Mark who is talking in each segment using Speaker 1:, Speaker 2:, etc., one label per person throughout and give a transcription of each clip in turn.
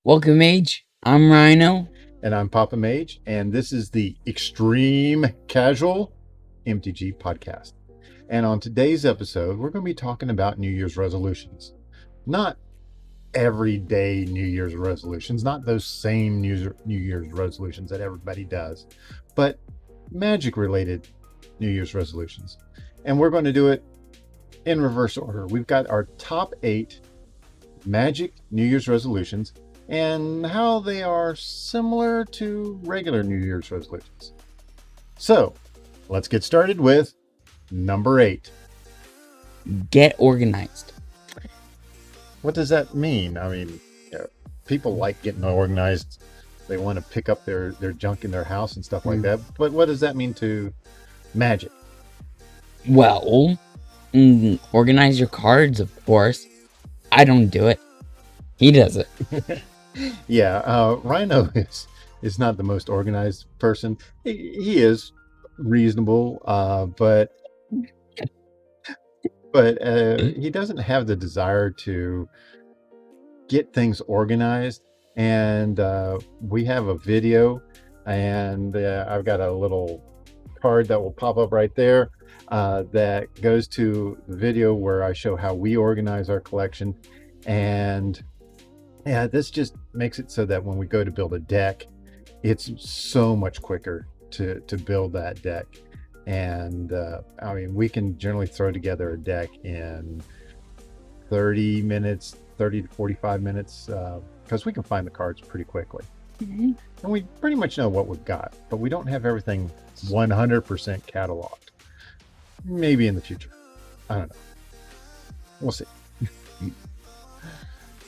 Speaker 1: Welcome, Mage. I'm Rhino.
Speaker 2: And I'm Papa Mage, and this is the Extreme Casual MTG podcast. And on today's episode, we're going to be talking about New Year's resolutions. Not everyday New Year's resolutions, not those same New Year's resolutions that everybody does, but Magic-related New Year's resolutions. And we're going to do it in reverse order. We've got our top 8 Magic New Year's resolutions and how they are similar to regular New Year's resolutions. So, let's get started with number 8.
Speaker 1: Get organized.
Speaker 2: What does that mean? I mean, people like getting organized. They want to pick up their junk in their house and stuff like that. But what does that mean to Magic?
Speaker 1: Well, organize your cards, of course. I don't do it. He does it.
Speaker 2: Yeah, Rhino is not the most organized person. He is reasonable, but he doesn't have the desire to get things organized. And we have a video, and I've got a little card that will pop up right there that goes to the video where I show how we organize our collection. And yeah, this just makes it so that when we go to build a deck, it's so much quicker to build that deck. And I mean, we can generally throw together a deck in 30 minutes, 30 to 45 minutes, because we can find the cards pretty quickly. And we pretty much know what we've got, but we don't have everything 100% cataloged. Maybe in the future. I don't know. We'll see.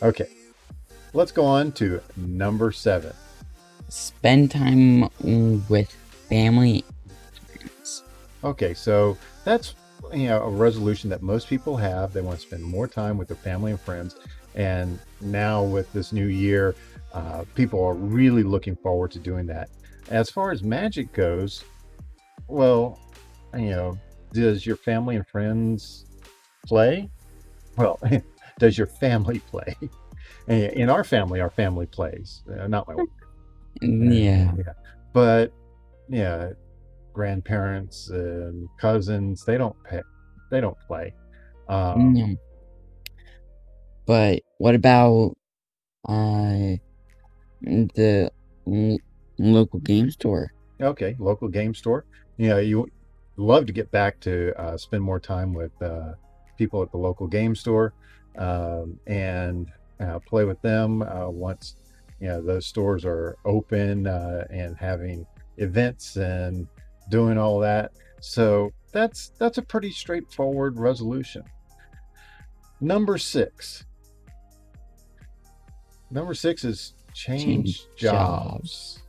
Speaker 2: Okay. Let's go on to number 7.
Speaker 1: Spend time with family.
Speaker 2: Okay, so that's a resolution that most people have. They want to spend more time with their family and friends. And now with this new year, people are really looking forward to doing that. As far as Magic goes, well, does your family and friends play? Well, does your family play? In our family plays, not my wife.
Speaker 1: Yeah.
Speaker 2: But grandparents and cousins, they don't play.
Speaker 1: But what about the local game store?
Speaker 2: Okay, local game store. You love to get back to spend more time with people at the local game store and play with them once those stores are open and having events and doing all that. So that's a pretty straightforward resolution. Number 6 is change jobs.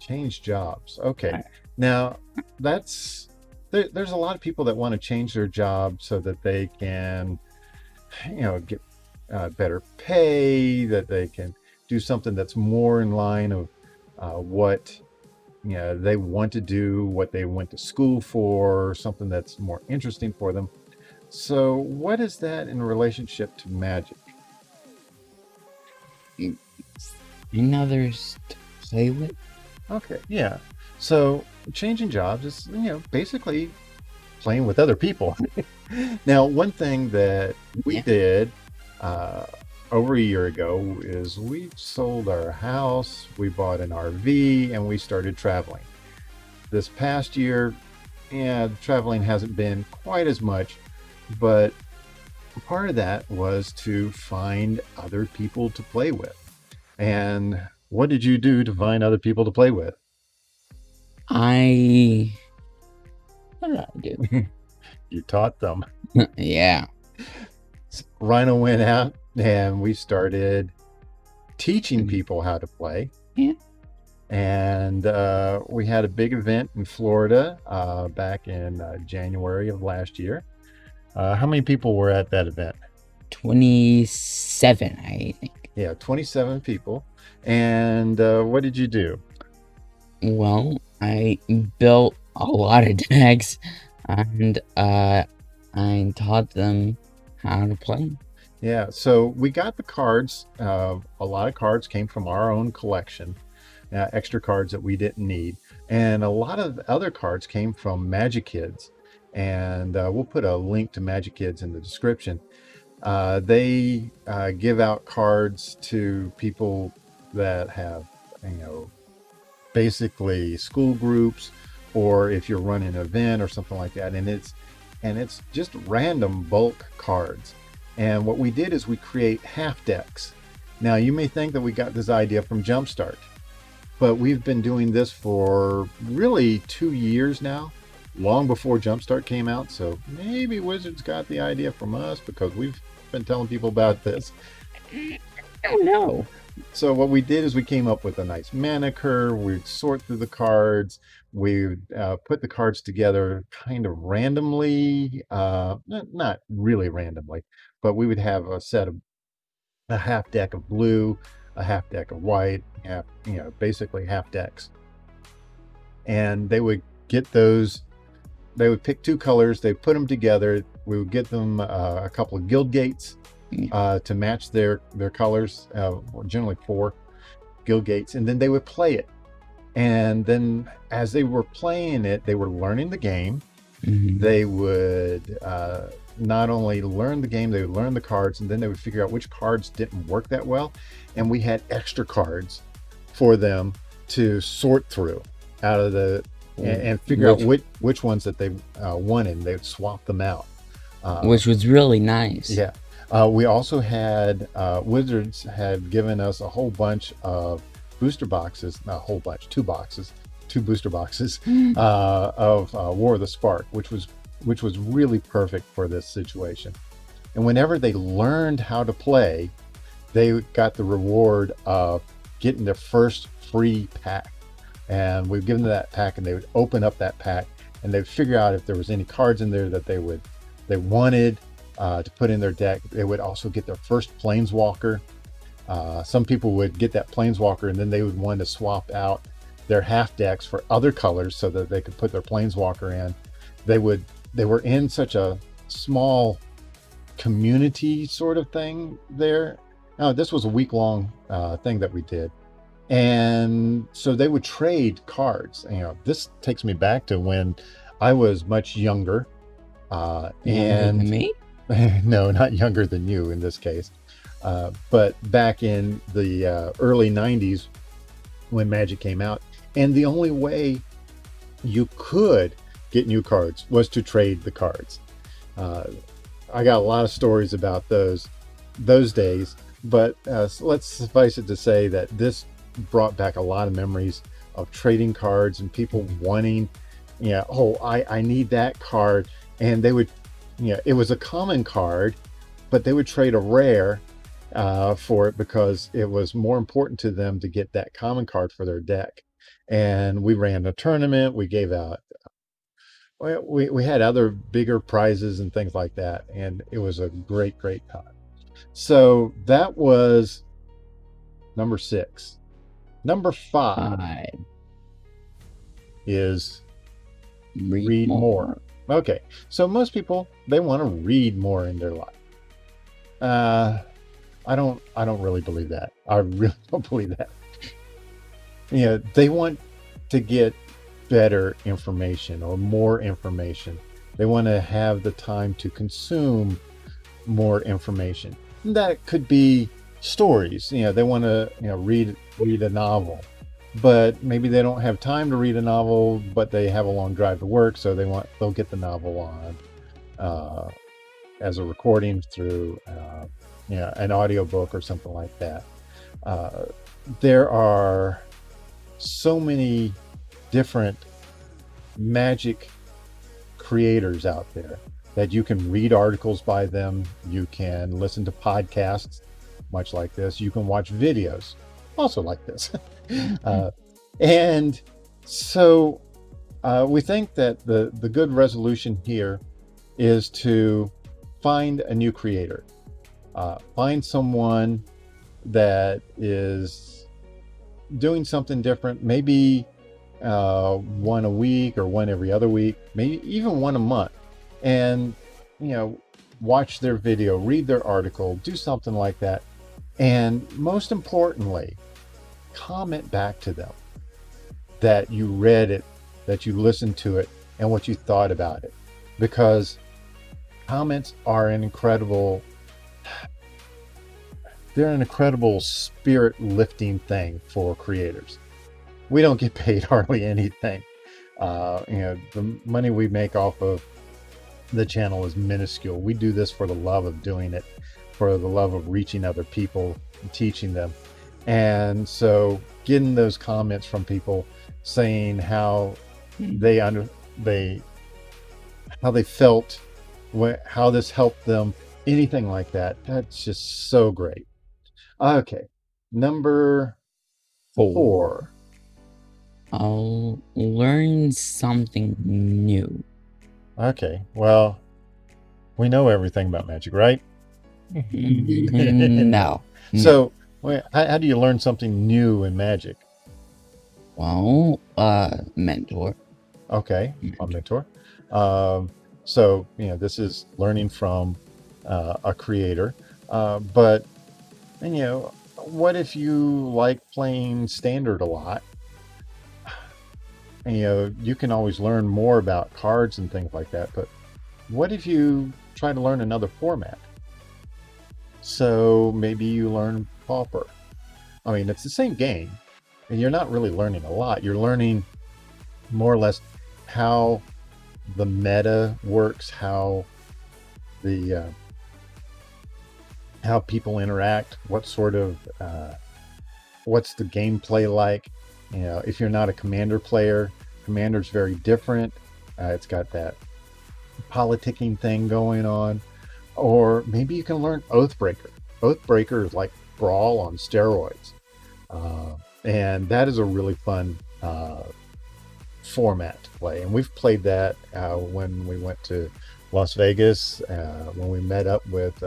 Speaker 2: Change jobs. Okay. Now there's a lot of people that want to change their job so that they can get better pay, that they can do something that's more in line of what they want to do, what they went to school for, something that's more interesting for them. So what is that in relationship to Magic?
Speaker 1: Others to play with.
Speaker 2: Okay, yeah. So changing jobs is basically playing with other people. Now, one thing that we did over a year ago is we sold our house, we bought an RV, and we started traveling. This past year, traveling hasn't been quite as much, but part of that was to find other people to play with. And what did you do to find other people to play with?
Speaker 1: What did I do?
Speaker 2: You taught them.
Speaker 1: Yeah.
Speaker 2: Rhino went out and we started teaching people how to play.
Speaker 1: Yeah.
Speaker 2: And we had a big event in Florida back in January of last year. How many people were at that event?
Speaker 1: 27, I think.
Speaker 2: Yeah, 27 people. And what did you do?
Speaker 1: Well, I built a lot of decks, and I taught them how to play.
Speaker 2: Yeah, so we got the cards. A lot of cards came from our own collection, extra cards that we didn't need. And a lot of the other cards came from Magic Kids. And we'll put a link to Magic Kids in the description. They give out cards to people that have, you know, basically school groups, or if you're running an event or something like that. And it's just random bulk cards. And what we did is we create half decks. Now you may think that we got this idea from Jumpstart, but we've been doing this for really 2 years now, long before Jumpstart came out. So maybe Wizards got the idea from us because we've been telling people about this.
Speaker 1: I don't know.
Speaker 2: So what we did is we came up with a nice mana curve. We'd sort through the cards. We would put the cards together kind of randomly, not really randomly, but we would have a half deck of blue, a half deck of white, basically half decks. And they would get those. They would pick two colors. They put them together. We would get them a couple of guild gates to match their colors, generally 4 guild gates, and then they would play it. And then as they were playing it, they were learning the game.
Speaker 1: Mhm.
Speaker 2: They would not only learn the game, they would learn the cards, and then they would figure out which cards didn't work that well. And we had extra cards for them to sort through out of the and figure out which ones that they wanted. They would swap them out,
Speaker 1: which was really nice.
Speaker 2: yeah. We also had Wizards had given us a whole bunch of booster boxes, not a whole bunch, 2 boxes, 2 booster boxes of War of the Spark, which was really perfect for this situation. And whenever they learned how to play, they got the reward of getting their first free pack. And we'd give them that pack, and they would open up that pack, and they'd figure out if there was any cards in there that they wanted to put in their deck. They would also get their first Planeswalker. Some people would get that Planeswalker, and then they would want to swap out their half decks for other colors so that they could put their Planeswalker in. They were in such a small community sort of thing there. Now, this was a week-long thing that we did. And so they would trade cards. This takes me back to when I was much younger.
Speaker 1: Younger
Speaker 2: And
Speaker 1: than me?
Speaker 2: no, not younger than you in this case. But back in the early 90s when Magic came out, and the only way you could get new cards was to trade the cards. I got a lot of stories about those days, but let's suffice it to say that this brought back a lot of memories of trading cards and people wanting, I need that card. And they would, it was a common card, but they would trade a rare for it because it was more important to them to get that common card for their deck. And we ran a tournament. We gave out, we had other bigger prizes and things like that. And it was a great, great time. So that was number 6. Number 5 is read more. Okay, so most people, they want to read more in their life. I don't really believe that. I really don't believe that. They want to get better information or more information. They want to have the time to consume more information. And that could be stories. They want to read a novel, but maybe they don't have time to read a novel, but they have a long drive to work, so they'll get the novel on as a recording through an audiobook or something like that. There are so many different Magic creators out there that you can read articles by them. You can listen to podcasts much like this. You can watch videos also like this. And so we think that the good resolution here is to find a new creator. Find someone that is doing something different, maybe one a week or one every other week, maybe even one a month. And watch their video, read their article, do something like that. And most importantly, comment back to them that you read it, that you listened to it, and what you thought about it. Because comments are they're an incredible spirit lifting thing for creators. We don't get paid hardly anything. The money we make off of the channel is minuscule. We do this for the love of doing it, for the love of reaching other people and teaching them. And so getting those comments from people saying how they felt, how this helped them, anything like that, that's just so great. Okay, number 4.
Speaker 1: I'll learn something new.
Speaker 2: Okay, well, we know everything about magic, right?
Speaker 1: No.
Speaker 2: So, how do you learn something new in magic?
Speaker 1: Well, mentor.
Speaker 2: Okay, a mentor. So, this is learning from a creator. But, what if you like playing standard a lot? You can always learn more about cards and things like that. But what if you try to learn another format? So maybe you learn Pauper. I mean, it's the same game, and you're not really learning a lot. You're learning more or less how the meta works, how people interact, what's the gameplay like. If you're not a commander player, commander's very different. It's got that politicking thing going on. Or maybe you can learn Oathbreaker. Oathbreaker is like Brawl on steroids. And that is a really fun format to play. And we've played that when we went to Las Vegas, when we met up with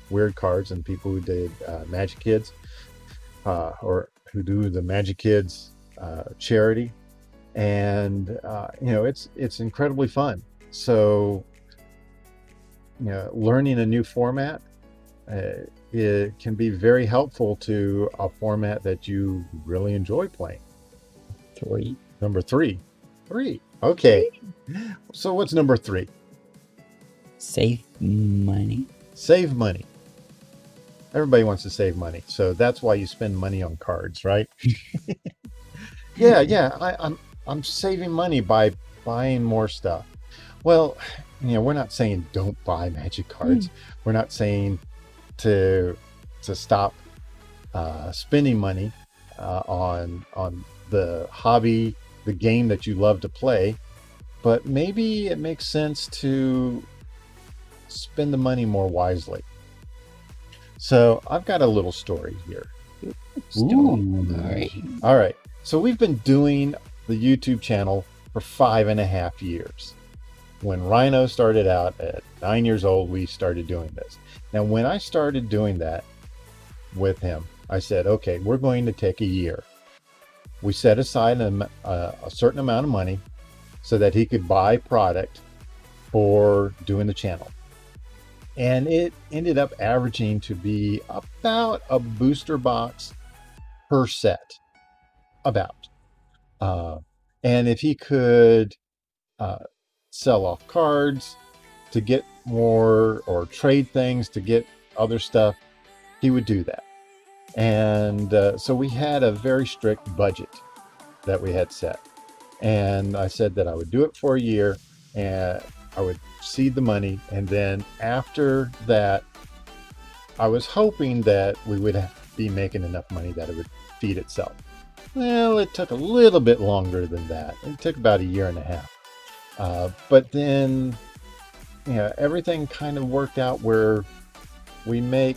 Speaker 2: Weird Cards and people who did Magic Kids, or who do the Magic Kids charity. And, it's incredibly fun. So, learning a new format, it can be very helpful to a format that you really enjoy playing.
Speaker 1: 3.
Speaker 2: Number 3. Okay. So what's number 3?
Speaker 1: Save money.
Speaker 2: Save money. Everybody wants to save money. So that's why you spend money on cards, right? Yeah. I'm saving money by buying more stuff. Well, we're not saying don't buy magic cards. We're not saying to stop spending money on the hobby, the game that you love to play. But maybe it makes sense to spend the money more wisely. So I've got a little story here. All right. So we've been doing the YouTube channel for 5.5 years. When Rhino started out at 9 years old, we started doing this. Now, when I started doing that with him, I said, okay, we're going to take a year. We set aside a certain amount of money so that he could buy product for doing the channel. And it ended up averaging to be about a booster box per set. And if he could sell off cards to get more, or trade things to get other stuff, he would do that. And so we had a very strict budget that we had set. And I said that I would do it for a year, and I would seed the money. And then after that, I was hoping that we would be making enough money that it would feed itself. Well, it took a little bit longer than that. It took about 1.5 years. But then, everything kind of worked out where we make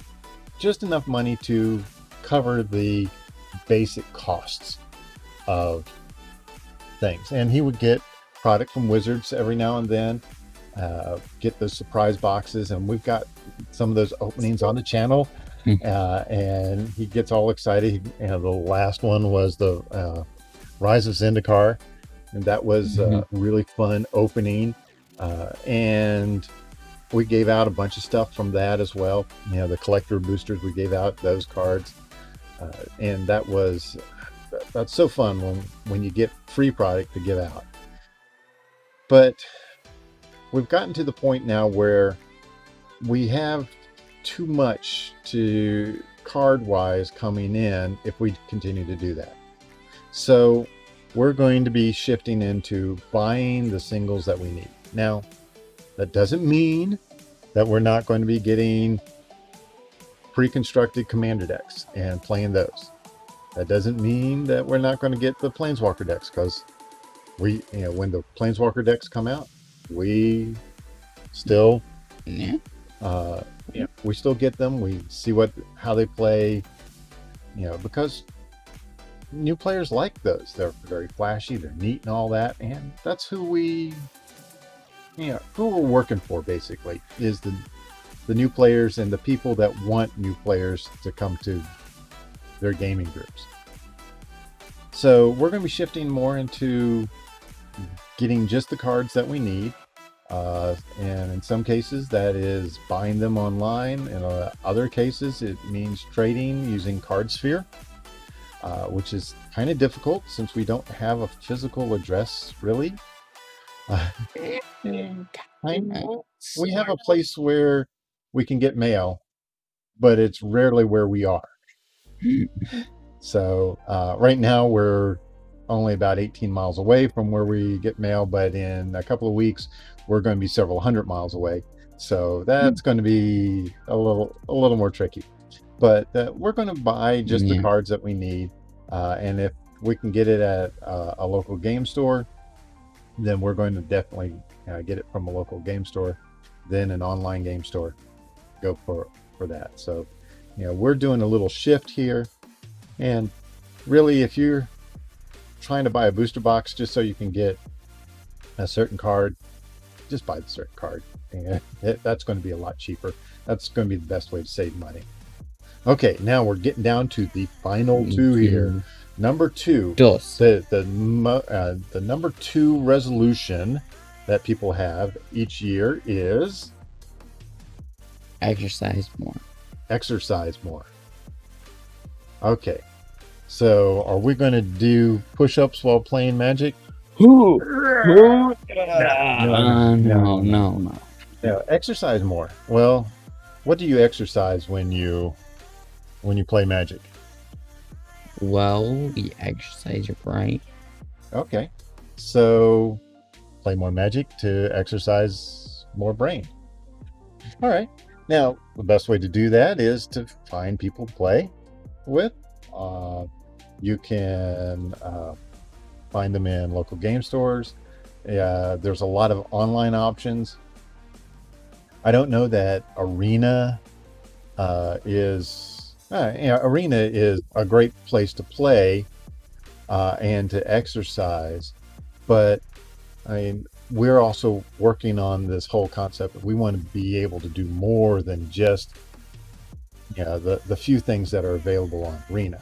Speaker 2: just enough money to cover the basic costs of things. And he would get product from Wizards every now and then, get those surprise boxes. And we've got some of those openings on the channel. And he gets all excited. The last one was the Rise of Zendikar. And that was a really fun opening. And we gave out a bunch of stuff from that as well. You know, the collector boosters, we gave out those cards. And that's so fun when you get free product to give out. But we've gotten to the point now where we have too much to card-wise coming in if we continue to do that. So we're going to be shifting into buying the singles that we need. Now, that doesn't mean that we're not going to be getting pre-constructed commander decks and playing those. That doesn't mean that we're not going to get the planeswalker decks, because when the planeswalker decks come out, we still we still get them. We see how they play, because new players like those. They're very flashy, they're neat and all that, and that's who we're working for, basically, is the new players and the people that want new players to come to their gaming groups. So we're going to be shifting more into getting just the cards that we need. And in some cases that is buying them online. In other cases it means trading using CardSphere, which is kind of difficult since we don't have a physical address, really. We have a place where we can get mail, but it's rarely where we are. So right now we're only about 18 miles away from where we get mail, but in a couple of weeks we're going to be several hundred miles away. So that's going to be a little more tricky. But we're going to buy just the cards that we need, and if we can get it at a local game store, then we're going to definitely get it from a local game store, then an online game store. Go for that. So we're doing a little shift here. And really, if you're trying to buy a booster box just so you can get a certain card, just buy the certain card. And that's going to be a lot cheaper. That's going to be the best way to save money. Okay, now we're getting down to the final two here. Number 2, the number 2 resolution that people have each year is
Speaker 1: exercise more.
Speaker 2: Exercise more. Okay, so are we going to do push-ups while playing Magic?
Speaker 1: No.
Speaker 2: Exercise more. Well, what do you exercise when you play Magic?
Speaker 1: Well, you exercise your brain.
Speaker 2: Okay, so play more Magic to exercise more brain. All right. Now, the best way to do that is to find people to play with. You can find them in local game stores. There's a lot of online options. I don't know that Arena is a great place to play and to exercise, but I mean, we're also working on this whole concept that we want to be able to do more than just the few things that are available on Arena.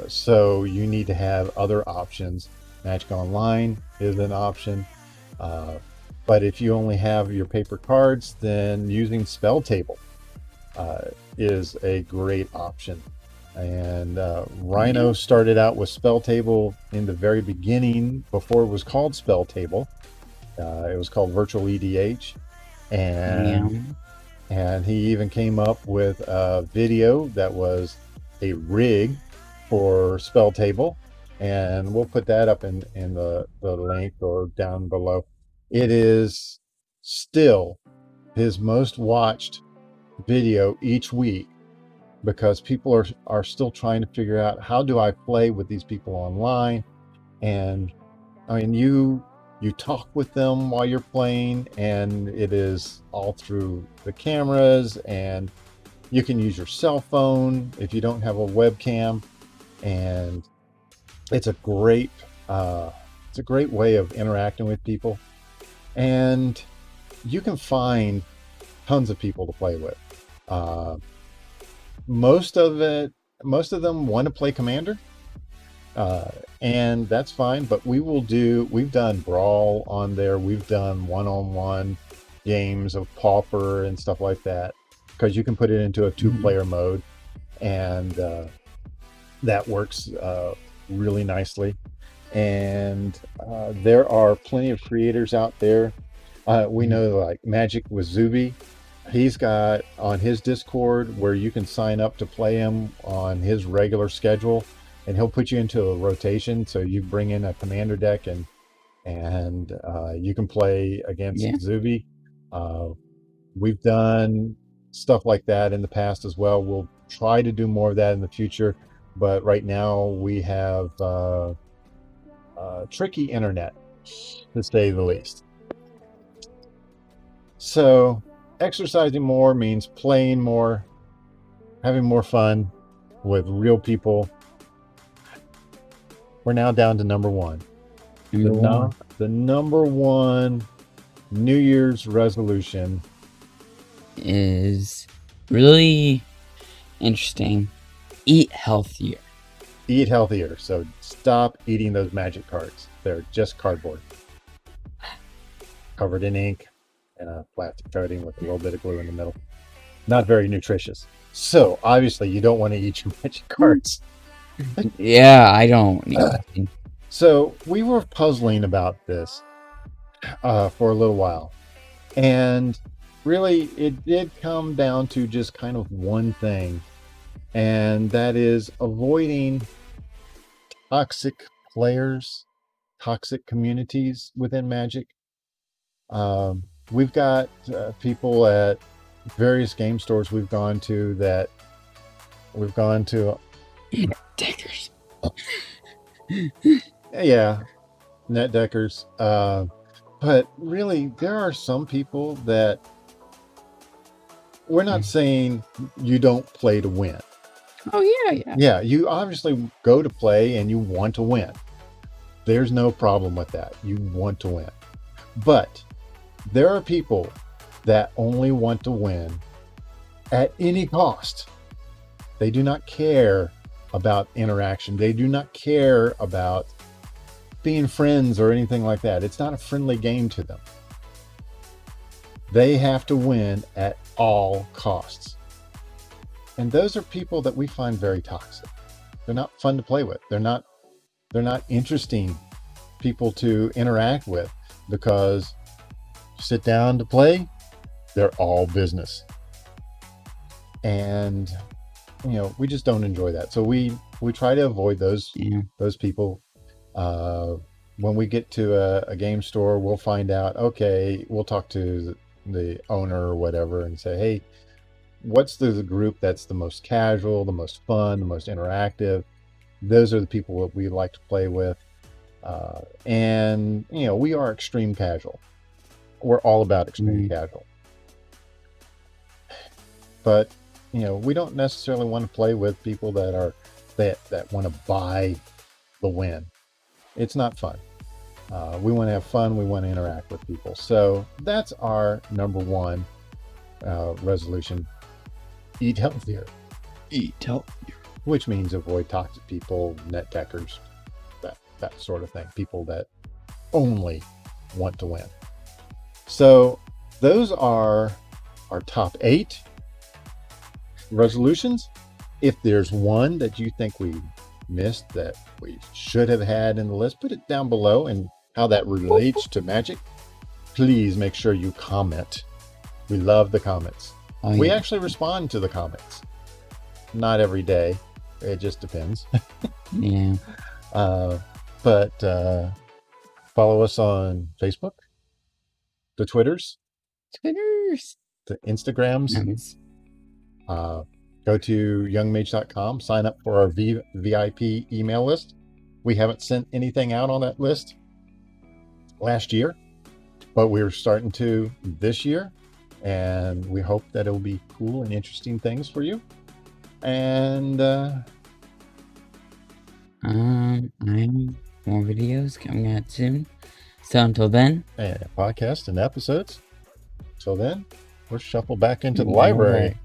Speaker 2: So you need to have other options. Magic Online is an option, but if you only have your paper cards, then using Spell Table is a great option. And Rhino started out with Spell Table in the very beginning, before it was called Spell Table. It was called Virtual EDH, and he even came up with a video that was a rig for Spell Table, and we'll put that up in the link or down below. It is still his most watched video each week, because people are still trying to figure out, how do I play with these people online? And I mean, you talk with them while you're playing, and it is all through the cameras, and you can use your cell phone if you don't have a webcam, and it's a great way of interacting with people, and you can find tons of people to play with. Most of them want to play Commander, and that's fine, but we've done Brawl on there, we've done one-on-one, games of Pauper and stuff like that, because you can put it into a 2-player mode, and that works really nicely. And there are plenty of creators out there. We know like Magic with Zuby. He's got on his Discord where you can sign up to play him on his regular schedule, and he'll put you into a rotation. So you bring in a commander deck, and you can play against Zuby. We've done stuff like that in the past as well. We'll try to do more of that in the future, but right now we have tricky internet, to say the least. So exercising more means playing more, having more fun with real people. We're now down to number one. The number one New Year's resolution
Speaker 1: is really interesting. Eat healthier.
Speaker 2: Eat healthier. So stop eating those Magic cards. They're just cardboard, covered in ink and a plastic coating with a little bit of glue in the middle. Not very nutritious. So obviously you don't want to eat your Magic cards.
Speaker 1: Yeah, I don't need
Speaker 2: So we were puzzling about this for a little while, and really it did come down to just kind of one thing, and that is avoiding toxic players, toxic communities within Magic. We've got people at various game stores we've gone to
Speaker 1: deckers.
Speaker 2: Yeah, net deckers. But really, there are some people that we're not saying you don't play to win.
Speaker 1: Oh, yeah.
Speaker 2: Yeah, you obviously go to play and you want to win. There's no problem with that. You want to win. But there are people that only want to win at any cost. They do not care about interaction. They do not care about being friends or anything like that. It's not a friendly game to them. They have to win at all costs. And those are people that we find very toxic. They're not fun to play with. They're not interesting people to interact with, because you sit down to play, they're all business. And we just don't enjoy that. So we try to avoid those people. When we get to a game store, we'll find out, okay, we'll talk to the owner or whatever and say, hey, what's the group that's the most casual, the most fun, the most interactive? Those are the people that we like to play with. And we are extreme casual. We're all about extreme casual. But we don't necessarily want to play with people that want to buy the win. It's not fun. We want to have fun. We want to interact with people. So that's our number one resolution. Eat healthier. Which means avoid toxic people, net deckers, that sort of thing. People that only want to win. So those are our top 8 resolutions. If there's one that you think we missed that we should have had in the list, put it down below, and how that relates to Magic. Please make sure you comment. We love the comments. We actually respond to the comments. Not every day. It just depends.
Speaker 1: Yeah.
Speaker 2: But follow us on Facebook, the Twitters, the Instagrams. Go to youngmage.com, sign up for our VIP email list. We haven't sent anything out on that list last year, but we're starting to this year, and we hope that it'll be cool and interesting things for you. And
Speaker 1: more videos coming out soon. So until then,
Speaker 2: podcasts and episodes. Till then, we'll shuffle back into the library.